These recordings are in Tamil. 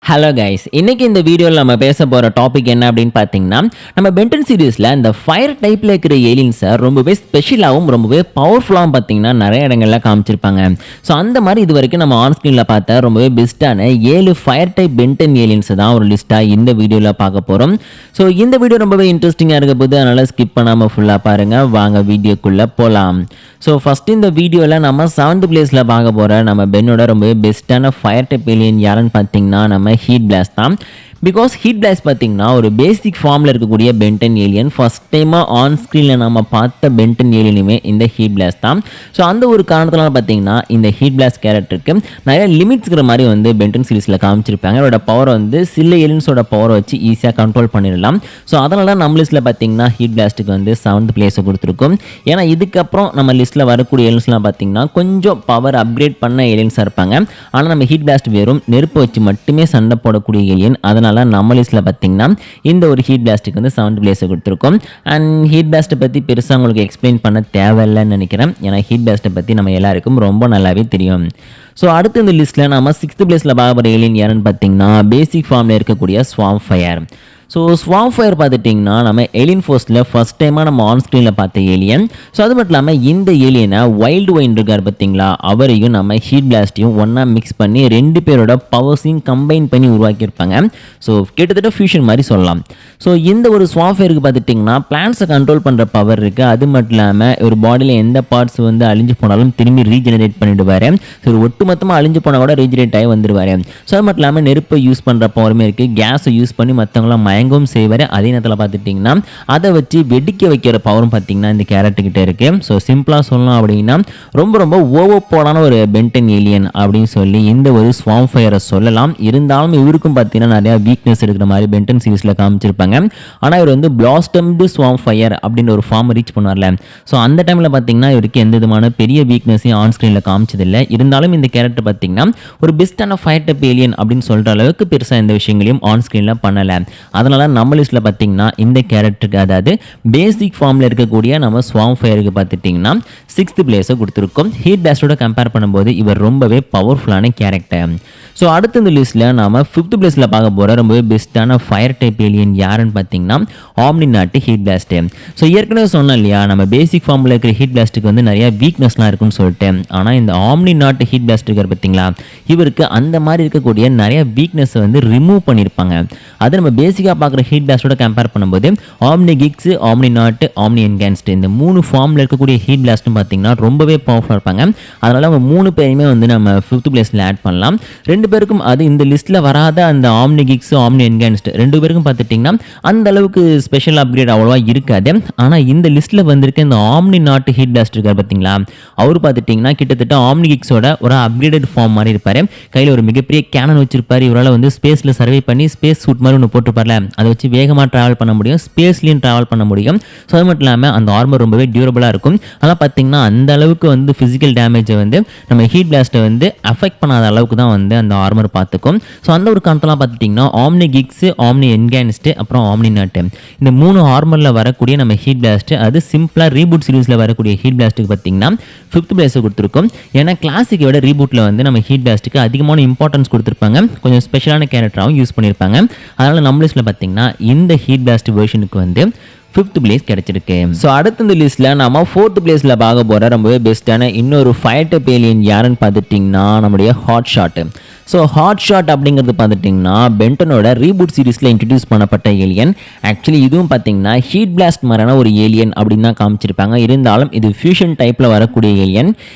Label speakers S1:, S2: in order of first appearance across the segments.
S1: ஹலோ கைஸ், இன்னைக்கு இந்த வீடியோவில் நம்ம பேச போகிற டாபிக் என்ன அப்படின்னு பார்த்தீங்கன்னா, நம்ம பென்டன் சீரீஸில் இந்த ஃபயர் டைப்பில் இருக்கிற ஏலியன்ஸை ரொம்பவே ஸ்பெஷலாகவும் ரொம்பவே பவர்ஃபுல்லாகவும் பார்த்தீங்கன்னா நிறைய இடங்கள்ல காமிச்சிருப்பாங்க. ஸோ அந்த மாதிரி இது வரைக்கும் நம்ம ஆன் ஸ்க்ரீனில் பார்த்த ரொம்பவே பெஸ்ட்டான 7 ஃபயர் டைப் பென்டன் ஏலியன்ஸை தான் ஒரு லிஸ்ட்டாக இந்த வீடியோவில் பார்க்க போகிறோம். ஸோ இந்த வீடியோ ரொம்பவே இன்ட்ரெஸ்டிங்காக இருக்க போது, அதனால் ஸ்கிப் பண்ணாமல் ஃபுல்லாக பாருங்கள். வாங்க வீடியோக்குள்ளே போகலாம். ஸோ ஃபஸ்ட்டு இந்த வீடியோவில் நம்ம 7th பிளேஸில் பார்க்க போகிற நம்ம பென்னோட ரொம்பவே பெஸ்ட்டான ஃபயர் டைப் ஏலியன் யாருன்னு பார்த்தீங்கன்னா நம்ம ஹீட் பிளாஸ்ட் தான். பிகாஸ் ஹீட் பிளாஸ்ட் பார்த்தீங்கன்னா ஒரு பேசிக் ஃபார்மில் இருக்கக்கூடிய பென்டன் ஏலியன். ஃபர்ஸ்ட் டைமாக ஆன் ஸ்க்ரீனில் நம்ம பார்த்த பென்டன் ஏலியனுமே இந்த ஹீட் பிளாஸ்ட் தான். ஸோ அந்த ஒரு காரணத்தினால பார்த்தீங்கன்னா இந்த ஹீட் பிளாஸ்ட் கேரக்டருக்கு நிறைய லிமிட்ஸ்கிற மாதிரி வந்து பென்டன் சீரிஸில் காமிச்சிருப்பாங்க. அவரோட பவர் வந்து சில ஏலியன்ஸோட பவரை வச்சு ஈஸியாக கண்ட்ரோல் பண்ணிடலாம். ஸோ அதனால தான் நம்ம லிஸ்ட்டில் பார்த்தீங்கன்னா ஹீட் பிளாஸ்ட்டுக்கு வந்து 7th பிளேஸை கொடுத்துருக்கோம். ஏன்னா இதுக்கப்புறம் நம்ம லிஸ்ட்டில் வரக்கூடிய ஏலியன்ஸ்லாம் பார்த்தீங்கன்னா கொஞ்சம் பவர் அப்கிரேட் பண்ண ஏலியன்ஸாக இருப்பாங்க. ஆனால் நம்ம ஹீட் பிளாஸ்ட் வெறும் நெருப்பு வச்சு மட்டுமே சண்டை போடக்கூடிய ஏலியன். அதனால நம்ம லிஸ்ட்டில் பார்த்தீங்கன்னா இந்த ஒரு ஹீட் பிளாஸ்ட்டுக்கு வந்து 7th பிளேஸை கொடுத்துருக்கோம். அண்ட் ஹீட் பிளாஸ்ட்டை பற்றி பெருசாக உங்களுக்கு எக்ஸ்பிளைன் பண்ண தேவையில்லைன்னு நினைக்கிறேன். ஏன்னா ஹீட் பிளாஸ்ட்டை பற்றி நம்ம எல்லாருக்கும் ரொம்ப நல்லாவே தெரியும். ஸோ அடுத்து இந்த லிஸ்ட்டில் நம்ம 6th பிளேஸில் பார்க்க போகிற ஏலியன் யாருன்னு பார்த்தீங்கன்னா பேசிக் ஃபார்மில் இருக்கக்கூடிய ஸ்வாம் ஃபயர். ஸோ ஸ்வாம் ஃபயர் பார்த்துட்டிங்கன்னா நம்ம ஏலியன் ஃபோர்ஸில் ஃபஸ்ட் டைமாக நம்ம ஆன் ஸ்க்ரீனில் பார்த்த ஏலியன். ஸோ அது மட்டும் இல்லாமல் இந்த ஏலியனை வைல்டு ஒயின் இருக்கார் பார்த்தீங்களா, அவரையும் நம்ம ஹீட் பிளாஸ்ட்டையும் ஒன்றா மிக்ஸ் பண்ணி 2 பேரோட பவர்ஸையும் கம்பைன் பண்ணி உருவாக்கியிருப்பாங்க. ஸோ கிட்டத்தட்ட ஃபியூஷன் மாதிரி சொல்லலாம். ஸோ இந்த ஒரு ஸ்வாம் ஃபயருக்கு பார்த்துட்டிங்கன்னா பிளான்ஸை கண்ட்ரோல் பண்ணுற பவர் இருக்குது. அது மட்டும் இல்லாமல் ஒரு பாடியில் எந்த பார்ட்ஸ் வந்து அழிஞ்சு போனாலும் திரும்பி ரீஜெனரேட் பண்ணிவிடுவார். ஸோ ஒரு ஒட்டுமொத்தமாக அழிஞ்சு போனால் கூட ரீஜெனரேட் ஆகி வந்துடுவார். ஸோ அது மட்டும் இல்லாமல் நெருப்பை யூஸ் பண்ணுற பவருமே இருக்குது. கேஸை யூஸ் பண்ணி மற்றவங்களாம் மயங்கவும் செய்வார். அதே நேரத்தில் பார்த்துட்டிங்கன்னா அதை வச்சு வெடிக்க வைக்கிற பவரும் பார்த்தீங்கன்னா இந்த கேரக்டர்கிட்ட இருக்குது. ஸோ சிம்பிளாக சொல்லலாம் அப்படின்னா ரொம்ப ரொம்ப ஓவர்பவரான ஒரு பென்டன் ஏலியன் அப்படின்னு சொல்லி இந்த ஒரு ஸ்வாம் ஃபயரை சொல்லலாம். இருந்தாலும் இவருக்கும் பார்த்தீங்கன்னா நிறையா வீக்னஸ் இருக்கிற மாதிரி பென்டன் சீரிஸில் காமிச்சிருப்பாங்க. ஆனால் இவர் வந்து பிளாஸ்டம்டு ஸ்வாம் ஃபயர் அப்படின்ற ஒரு ஃபார்ம் ரீச் பண்ணுவார்ல. ஸோ அந்த டைமில் பார்த்தீங்கன்னா இவருக்கு எந்த விதமான பெரிய வீக்னஸையும் ஆன் ஸ்க்ரீனில் காமிச்சதில்லை. இருந்தாலும் இந்த கேரக்டர் பார்த்தீங்கன்னா ஒரு பெஸ்ட்டான ஃபயர் டைப் ஏலியன் அப்படின்னு சொல்கிற அளவுக்கு பெருசாக எந்த விஷயங்களையும் ஆன் ஸ்க்ரீனில் பண்ணலை. அதனால நம்ம லிஸ்ட்டில் பார்த்தீங்கன்னா இந்த கேரக்டருக்கு, அதாவது பேசிக் ஃபார்மில் இருக்கக்கூடிய நம்ம ஸ்வாம் ஃபயருக்கு பார்த்துட்டிங்கன்னா 6th பிளேஸை கொடுத்துருக்கோம். ஹீட் பிளாஸ்டோட கம்பேர் பண்ணும்போது இவர் ரொம்பவே பவர்ஃபுல்லான கேரக்டர். ஸோ அடுத்த இந்த லிஸ்ட்டில் நம்ம 5th பிளேஸில் பார்க்க போகிற ரொம்பவே பெஸ்ட்டான ஃபயர் டைப் ஏலியன் யாருன்னு பார்த்தீங்கன்னா ஆம்னி நாட்டு ஹீட் பிளாஸ்ட்டு. ஸோ ஏற்கனவே சொன்னோம் இல்லையா, நம்ம பேசிக் ஃபார்மில் இருக்கிற ஹீட் பிளாஸ்ட்டுக்கு வந்து நிறையா வீக்னஸ்லாம் இருக்குன்னு சொல்லிட்டு. ஆனால் இந்த ஆம்னி நாட்டு ஹீட் பிளாஸ்ட் இருக்கார் பார்த்தீங்களா, இவருக்கு அந்த மாதிரி இருக்கக்கூடிய நிறைய வீக்னஸை வந்து ரிமூவ் பண்ணியிருப்பாங்க. அது நம்ம பேசிக்காக பார்க்குற ஹீட் பிளாஸ்டோட கம்பேர் பண்ணும்போது ஆம்னி கிக்ஸ், ஆம்னி நாட்டு, ஆம்னி என்கான்ஸ்ட் இந்த 3 ஃபார்மில் இருக்கக்கூடிய ஹீட் பிளாஸ்ட்டும் பார்த்தீங்கன்னா ரொம்பவே பவர்ஃபுல்லாக இருப்பாங்க. அதனால் அவங்க 3 பேருமே வந்து நம்ம 5th பிளேஸில் ஆட் பண்ணலாம். 2 பேருக்கும், அது இந்த லிஸ்ட்டில் வராத அந்த ஆம்னி கிக்ஸ், ஆம்னி என்கான்ஸ்ட் 2 பேருக்கும் பார்த்துட்டிங்கன்னா அந்த அளவுக்கு ஸ்பெஷல் அப்கிரேட் அவ்வளோவா இருக்காது. ஆனால் இந்த லிஸ்ட்டில் வந்திருக்க இந்த ஆம்னி நாட்டு ஹீட் பிளாஸ்ட் இருக்கார் பார்த்தீங்களா, அவர் பார்த்துட்டிங்கன்னா கிட்டத்தட்ட ஆம்னி கிக்ஸோட ஒரு அப்கிரேடட் ஃபார்ம் மாதிரி இருப்பார். கையில் ஒரு மிகப்பெரிய கேனன் வச்சிருப்பார். இவரால் வந்து ஸ்பேஸில் சர்வே பண்ணி ஸ்பேஸ் சூட் மாதிரி ஒன்று போட்டிருப்பார்ல, அதை வச்சு வேகமாக ட்ராவல் பண்ண முடியும், ஸ்பேஸ்லையும் ட்ராவல் பண்ண முடியும். ஸோ அது மட்டும் இல்லாமல் அந்த ஆர்மர் ரொம்பவே டியூரபிளாக இருக்கும். அதனால் பார்த்தீங்கன்னா அந்த அளவுக்கு வந்து ஃபிசிக்கல் டேமேஜை வந்து நம்ம ஹீட் பிளாஸ்ட்டை வந்து அஃபெக்ட் பண்ணாத அளவுக்கு தான் வந்து அந்த ஆர்மர் பார்த்துக்கும். ஸோ அந்த ஒரு காரணத்தெல்லாம் பார்த்துட்டிங்கன்னா ஆம்னி கிக்ஸ், ஆம்னி என்கான்ஸ்ட், அப்புறம் ஆம்னி நாட்டு இந்த 3 ஆர்மரில் வரக்கூடிய நம்ம ஹீட் பிளாஸ்ட், அது சிம்பிளாக ரீபூட் சீரிஸில் வரக்கூடிய ஹீட் பிளாஸ்ட்டுக்கு பார்த்தீங்கன்னா 5th பிளேஸை கொடுத்துருக்கோம். ஏன்னா கிளாசிக்கை விட ரீபூட்டில் வந்து நம்ம ஹீட் பிளாஸ்ட்டுக்கு அதிகமான இம்பார்ட்டன்ஸ் கொடுத்துருப்பாங்க. கொஞ்சம் ஸ்பெஷலான கேரக்டராகவும் யூஸ் பண்ணியிருப்பாங்க. அதனால் நம்ம லிஸ்ட்டில் பார்த்தீங்கன்னா இந்த ஹீட் பிளாஸ்ட் வெர்ஷனுக்கு வந்து 5th பிளேஸ் கிடைச்சிருக்கு. ஸோ அடுத்த இந்த லிஸ்ட்டில் நம்ம 4th பிளேஸில் பார்க்க போகிற ரொம்பவே பெஸ்ட்டான இன்னொரு ஃபயர் டைப் ஏலியன் யாருன்னு பார்த்துட்டிங்கன்னா நம்முடைய Hot Shot. So Hot Shot அப்படிங்கிறது பார்த்துட்டிங்கன்னா பென்டனோட ரீபூட் சீரிஸில் இன்ட்ரடியூஸ் பண்ணப்பட்ட ஏலியன். ஆக்சுவலி இதுவும் பார்த்தீங்கன்னா ஹீட் பிளாஸ்ட் மாதிரியான ஒரு ஏலியன் அப்படின்னு தான் காமிச்சிருப்பாங்க. இருந்தாலும் இது ஃபியூஷன் டைப்பில் வரக்கூடிய ஏலியன்.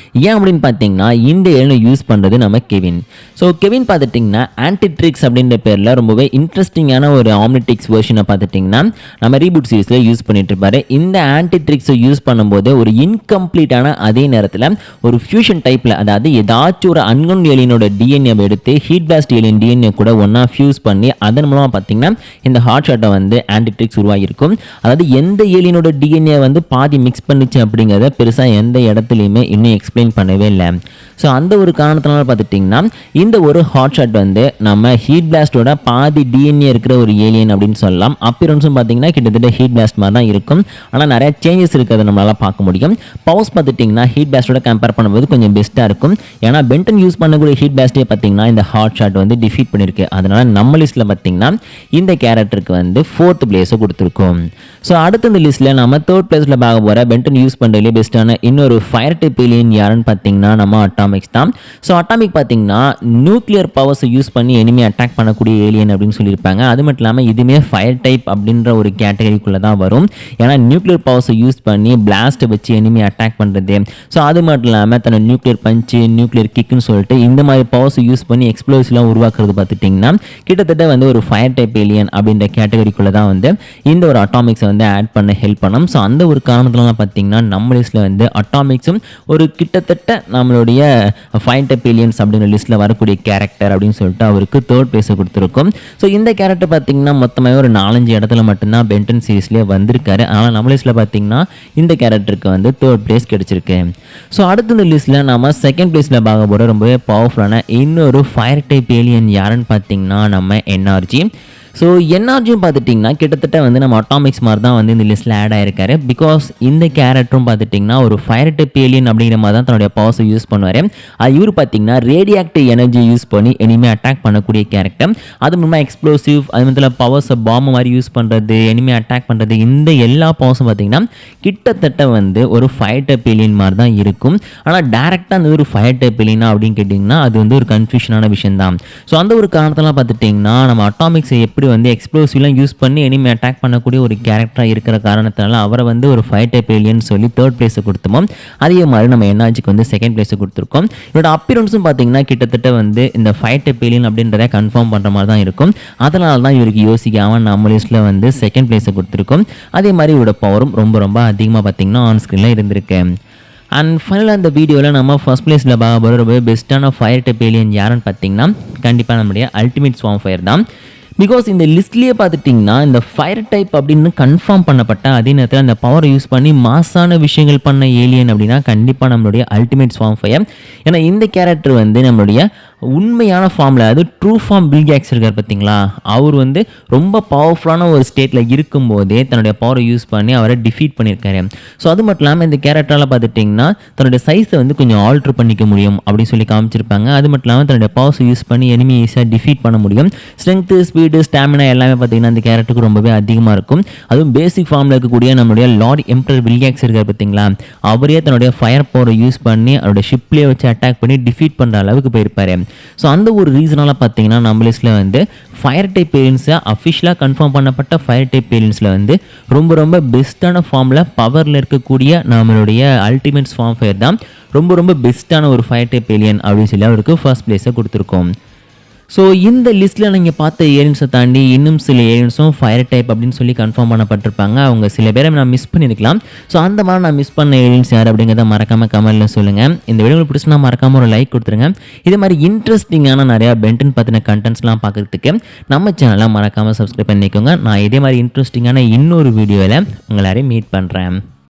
S1: ஏன் அப்படின்னு பார்த்தீங்கன்னா இந்த ஏலியனை யூஸ் பண்ணுறது நம்ம கெவின். ஸோ கெவின் பார்த்துட்டிங்கன்னா ஆன்டிட்ரிக்ஸ் அப்படின்ற பேரில் ரொம்பவே இன்ட்ரெஸ்டிங்கான ஒரு ஆம்னிட்ரிக்ஸ் வெர்ஷனை பார்த்துட்டிங்கன்னா நம்ம ரீபூட் சீரிஸில் யூஸ் பண்ணிட்டு இருப்பாரு. இந்த ஆன்டிட்ரிக்ஸை யூஸ் பண்ணும்போது ஒரு இன்கம்ப்ளீட்டான அதே நேரத்தில் ஒரு ஃபியூஷன் டைப்பில், அதாவது ஏதாச்சும் ஒரு அன்கவுண்ட் ஏலியனோட டிஎன்ஏ எடுத்து ஹீட் பிளாஸ்ட் ஏலியன் டிஎன்ஏ கூட ஒன்றா ஃபியூஸ் பண்ணி அதன் மூலமாக பார்த்தீங்கன்னா இந்த ஹாட் ஷாட்டை வந்து ஆன்டிட்ரிக்ஸ் உருவாகியிருக்கும். அதாவது எந்த ஏலியனோட டிஎன்ஏ வந்து பாதி மிக்ஸ் பண்ணிச்சு அப்படிங்கிறத பெருசாக எந்த இடத்துலையுமே இன்னும் எக்ஸ்பிளைன் பண்ணவே இல்லை. ஸோ அந்த ஒரு காரணத்தினால பார்த்துட்டிங்கன்னா இந்த ஒரு ஹாட் ஷாட் வந்து நம்ம ஹீட் பிளாஸ்டோட பாதி டிஎன்ஏ இருக்கிற ஒரு ஏலியன் அப்படின்னு சொல்லலாம். அப்பியரன்ஸும் பார்த்தீங்கன்னா கிட்டத்தட்ட ஹீட் பிளாஸ்ட் மாதிரி தான் இருக்கும். ஆனால் நிறைய சேஞ்சஸ் இருக்கிறத நம்மளால் பார்க்க முடியும். பவர்ஸ் பார்த்துட்டிங்கன்னா ஹீட் பிளாஸ்டோட கம்பேர் பண்ணும்போது கொஞ்சம் பெஸ்ட்டாக இருக்கும். ஏன்னா பென்டன் யூஸ் பண்ணக்கூடிய ஹீட் பிளாஸ்டே பார்த்தீங்கன்னா இந்த ஹாட் ஷாட் வந்து டிஃபீட் பண்ணியிருக்கு. அதனால் நம்ம லிஸ்ட்டில் பார்த்திங்கன்னா இந்த கேரக்டருக்கு வந்து 4th பிளேஸை கொடுத்துருக்கோம். ஸோ அடுத்த இந்த லிஸ்ட்டில் நம்ம 3rd பிளேஸில் பார்க்க போகிற பென்டன் யூஸ் பண்ணுறதுலேயே பெஸ்ட்டான இன்னொரு ஃபயர் டைப் ஏலியன் யாருன்னு பார்த்தீங்கன்னா நம்ம அட்டாமிக்ஸ் தான். ஸோ அட்டாமிக் பார்த்தீங்கன்னா நியூக்ளியர் பவர்ஸை யூஸ் பண்ணி எனிமி அட்டாக் பண்ணக்கூடிய ஏலியன் அப்படின்னு சொல்லியிருப்பாங்க. அது மட்டும் இல்லாமல் இதுவுமே ஃபயர் டைப் அப்படின்ற ஒரு கேட்டகரிக்குள்ளே தான் வரும். ஏன்னா நியூக்ளியர் பவர்ஸை யூஸ் பண்ணி பிளாஸ்ட்டை வச்சு எனிமி அட்டாக் பண்ணுறது, ஸோ அது மட்டும் இல்லாமல் தன்னோட நியூக்ளியர் பஞ்சு, நியூக்ளியர் கிக்குன்னு சொல்லிட்டு இந்த மாதிரி பவர்ஸை யூஸ் பண்ணி எக்ஸ்ப்ளோசிவ்லாம் உருவாக்குறது பார்த்துட்டிங்கன்னா கிட்டத்தட்ட வந்து ஒரு ஃபயர் டைப் ஏலியன் அப்படின்ற கேட்டகரிக்குள்ளே தான் வந்து இந்த ஒரு அட்டாமிக்ஸை வந்து ஆட் பண்ண ஹெல்ப் பண்ணும். ஸோ அந்த ஒரு காரணத்துலாம் பார்த்தீங்கன்னா நம்ம லிஸ்ட்டில் வந்து அட்டாமிக்ஸும் ஒரு கிட்டத்தட்ட நம்மளுடைய ஃபயர் டைப் ஏலியன்ஸ் அப்படிங்கிற லிஸ்ட்டில் வரக்கூடிய கேரக்டர் அப்படின்னு சொல்லிட்டு அவருக்கு 3rd பிளேஸை கொடுத்துருக்கோம். ஸோ இந்த கேரக்டர் பார்த்தீங்கன்னா மொத்தமாக ஒரு 4-5 இடத்துல மட்டும்தான் பென்டன் சீரீஸ்லேயே வந்திருக்காரு. ஆனால் நம்ம லிஸ்ட்டில் பார்த்தீங்கன்னா இந்த கேரக்டருக்கு வந்து 3rd பிளேஸ் கிடைச்சிருக்கு. ஸோ அடுத்த இந்த லிஸ்ட்டில் நம்ம 2nd பிளேஸில் பார்க்க போகிற ரொம்பவே பவர்ஃபுல்லான இன்னொரு ஃபயர் டைப் ஏலியன் யாருன்னு பார்த்தீங்கன்னா நம்ம என்ஆர்ஜி. ஸோ என்ஆர்ஜியும் பார்த்துட்டிங்கன்னா கிட்டத்தட்ட வந்து நம்ம அட்டாமிக்ஸ் மாதிரி தான் வந்து இந்த லிஸ்ட்டில் ஆட் ஆகிருக்காரு. பிகாஸ் இந்த கேரக்டரும் பார்த்துட்டிங்கன்னா ஒரு ஃபயர் டைப் ஏலியன் அப்படிங்கிற மாதிரி தான் தன்னுடைய பவர்ஸை யூஸ் பண்ணுவார். அது இவர் பார்த்திங்கன்னா ரேடியாக்டிவ் எனர்ஜி யூஸ் பண்ணி எனிமே அட்டாக் பண்ணக்கூடிய கேரக்டர். அது மூலமாக எக்ஸ்ப்ளோசிவ், அது மட்டும் பவர்ஸை பாம்பு மாதிரி யூஸ் பண்ணுறது, எனிமே அட்டாக் பண்ணுறது, இந்த எல்லா பவர்ஸும் பார்த்திங்கன்னா கிட்டத்தட்ட வந்து ஒரு ஃபயர் டைப் ஏலியன் மாதிரி தான் இருக்கும். ஆனால் டேரெக்டாக அந்த ஒரு ஃபயர் டைப் ஏலியனா அப்படின்னு கேட்டிங்கன்னா அது வந்து ஒரு கன்ஃபியூஷனான விஷயம் தான். ஸோ அந்த ஒரு காரணத்தெல்லாம் பார்த்துட்டிங்கன்னா நம்ம அட்டாமிக்ஸை எப்படி வந்து எக்ஸ்ப்ளோசிவ்லாம் யூஸ் பண்ணி எனிமே அட்டாக் பண்ணக்கூடிய ஒரு கேரக்டராக இருக்கிற காரணத்தினால அவரை வந்து ஒரு ஃபயர் டைப் ஏலியன் சொல்லி 3rd பிளேஸை கொடுத்தோம். அதே மாதிரி நம்ம என்ஆர்ஜிக்கு வந்து 2nd பிளேஸை கொடுத்துருக்கோம். இதோட அப்பியரன்ஸும் பார்த்தீங்கன்னா கிட்டத்தட்ட வந்து இந்த ஃபயர் டைப் ஏலியன் அப்படின்றத கன்ஃபார்ம் பண்ணுற மாதிரி தான் இருக்கும். அதனால தான் இவருக்கு யோசிக்காமல் நம்ம லிஸ்ட்டில் வந்து 2nd பிளேஸை கொடுத்துருக்கோம். அதே மாதிரி இவரோட பவரும் ரொம்ப அதிகமாக பார்த்தீங்கன்னா ஆன் ஸ்க்ரீனில் இருந்திருக்கு. அண்ட் ஃபைனலாக இந்த வீடியோவில் நம்ம ஃபர்ஸ்ட் பிளேஸில் பார்க்க போகிற ரொம்ப பெஸ்ட்டான ஃபயர் டைப் ஏலியன் யாருன்னு பார்த்தீங்கன்னா கண்டிப்பாக நம்முடைய அல்டிமேட் ஸ்வார்ம் ஃபயர் தான். பிகாஸ் இந்த லிஸ்ட்லேயே பார்த்துட்டிங்கன்னா இந்த ஃபயர் டைப் அப்படின்னு கன்ஃபார்ம் பண்ணப்பட்ட அதே நேரத்தில் அந்த பவரை யூஸ் பண்ணி மாசான விஷயங்கள் பண்ண ஏலியன் அப்படின்னா கண்டிப்பாக நம்மளுடைய அல்டிமேட் ஸ்வார்ம் ஃபயர். ஏன்னா இந்த கேரக்டர் வந்து நம்மளுடைய உண்மையான ஃபார்மில், அதாவது ட்ரூ ஃபார்ம் பில்கேக்ஸ் இருக்கார் பார்த்தீங்களா, அவர் வந்து ரொம்ப பவர்ஃபுல்லான ஒரு ஸ்டேட்டில் இருக்கும்போதே தன்னுடைய பவரை யூஸ் பண்ணி அவரை டிஃபீட் பண்ணியிருக்காரு. ஸோ அது மட்டும் இல்லாமல் இந்த கேரக்டரால் பார்த்துட்டிங்கன்னா தன்னுடைய சைஸை வந்து கொஞ்சம் ஆல்ட்ரு பண்ணிக்க முடியும் அப்படின்னு சொல்லி காமிச்சிருப்பாங்க. அது மட்டும் இல்லாமல் தன்னுடைய பவர்ஸை யூஸ் பண்ணி எனிமி ஈஸியாக டிஃபீட் பண்ண முடியும். ஸ்ட்ரென்த்து, ஸ்பீடு, ஸ்டாமினா எல்லாமே பார்த்தீங்கன்னா அந்த கேரக்டருக்கு ரொம்பவே அதிகமாக இருக்கும். அதுவும் பேசிக் ஃபார்மில் இருக்கக்கூடிய நம்மளுடைய லார்ட் எம்பரர் வில்கேக்ஸ் இருக்கார் பார்த்தீங்களா, அவரே தன்னுடைய ஃபயர் பவரை யூஸ் பண்ணி அவருடைய ஷிப்லேயே வச்சு அட்டாக் பண்ணி டிஃபீட் பண்ணுற அளவுக்கு போயிருப்பார். ஸோ அந்த ஒரு ரீசனால் பார்த்தீங்கன்னா நம்ம லிஸ்ட்டில் வந்து ஃபயர் டைப் ஏலியன்ஸை அஃபிஷியலாக கன்ஃபார்ம் பண்ணப்பட்ட ஃபயர் டைப் ஏலியன்ஸில் வந்து ரொம்ப பெஸ்ட்டான ஃபார்மில் பவரில் இருக்கக்கூடிய நம்மளுடைய அல்டிமேட் ஸ்வார்ம் ஃபயர் தான் ரொம்ப பெஸ்ட்டான ஒரு ஃபயர் டைப் ஏலியன் அப்படின்னு சொல்லி அவருக்கு ஃபர்ஸ்ட் பிளேஸை கொடுத்துருக்கோம். ஸோ இந்த லிஸ்ட்டில் நீங்கள் பார்த்த ஏலியன்ஸை தாண்டி இன்னும் சில ஏலியன்ஸும் ஃபயர் டைப் அப்படின்னு சொல்லி கன்ஃபார்ம் பண்ணப்பட்டிருப்பாங்க. அவங்க சில பேரை நான் மிஸ் பண்ணியிருக்கலாம். ஸோ அந்த மாதிரி நான் மிஸ் பண்ண ஏலியன்ஸ் யார் அப்படிங்கிறத மறக்காமல் கமெண்ட்டில் சொல்லுங்கள். இந்த வீடியோ உங்களுக்கு பிடிச்சினா மறக்காமல் ஒரு லைக் கொடுத்துருங்க. இதே மாதிரி இன்ட்ரெஸ்டிங்கான நிறையா பென்டன் பற்றின கண்டென்ட்ஸ்லாம் பார்க்குறதுக்கு நம்ம சேனலை மறக்காமல் சப்ஸ்கிரைப் பண்ணிக்கோங்க. நான் இதே மாதிரி இன்ட்ரெஸ்டிங்கான இன்னொரு வீடியோவில் உங்களை மீட் பண்ணுறேன்.